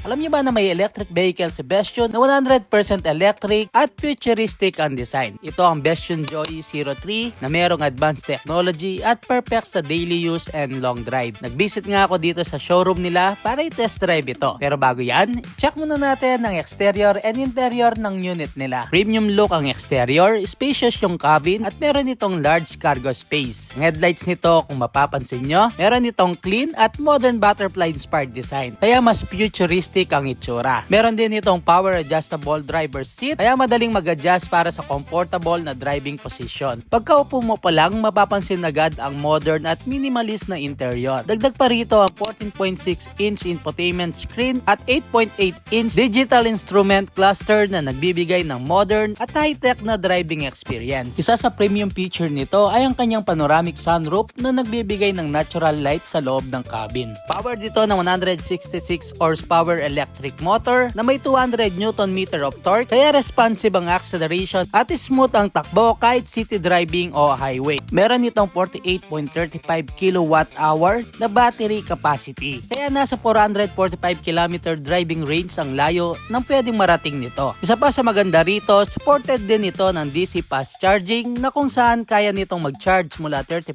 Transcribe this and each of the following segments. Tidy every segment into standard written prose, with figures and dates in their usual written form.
Alam niyo ba na may electric vehicle si Bestion na 100% electric at futuristic ang design? Ito ang Bestion Joy 03 na merong advanced technology at perfect sa daily use and long drive. Nag-visit nga ako dito sa showroom nila para i-test drive ito. Pero bago yan, check muna natin ang exterior and interior ng unit nila. Premium look ang exterior, spacious yung cabin at meron itong large cargo space. Ang headlights nito, kung mapapansin nyo, meron itong clean at modern butterfly inspired design. Kaya mas futuristic ang itsura. Meron din itong power adjustable driver seat, kaya madaling mag-adjust para sa comfortable na driving position. Pagkaupo mo pa lang, mapapansin agad ang modern at minimalist na interior. Dagdag pa rito ang 14.6-inch infotainment screen at 8.8-inch digital instrument cluster na nagbibigay ng modern at high-tech na driving experience. Isa sa premium feature nito ay ang kanyang panoramic sunroof na nagbibigay ng natural light sa loob ng cabin. Power dito ng 166 horsepower electric motor na may 200 Nm of torque, kaya responsive ang acceleration at smooth ang takbo kahit city driving o highway. Meron itong 48.35 kWh na battery capacity, kaya nasa 445 km driving range ang layo ng pwedeng marating nito. Isa pa sa maganda rito, supported din ito ng DC fast charging na kung saan kaya nitong mag-charge mula 30%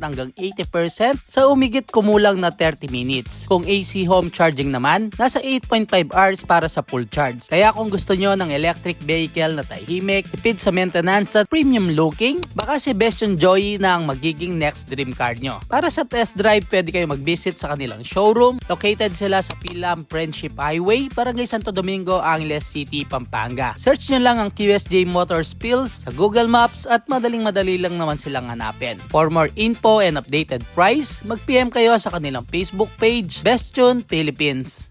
hanggang 80% sa umigit kumulang na 30 minutes. Kung AC home charging naman, nasa 8.5 hours para sa full charge. Kaya kung gusto nyo ng electric vehicle na tahimik, tipid sa maintenance at premium looking, baka si Bestion Joy na ang magiging next dream car nyo. Para sa test drive, pwede kayo mag-visit sa kanilang showroom. Located sila sa Pilam Friendship Highway, Barangay Santo Domingo, Angeles City, Pampanga. Search nyo lang ang QSJ Motors Pills sa Google Maps at madaling-madali lang naman silang hanapin. For more info and updated price, mag-PM kayo sa kanilang Facebook page, Bestion Philippines.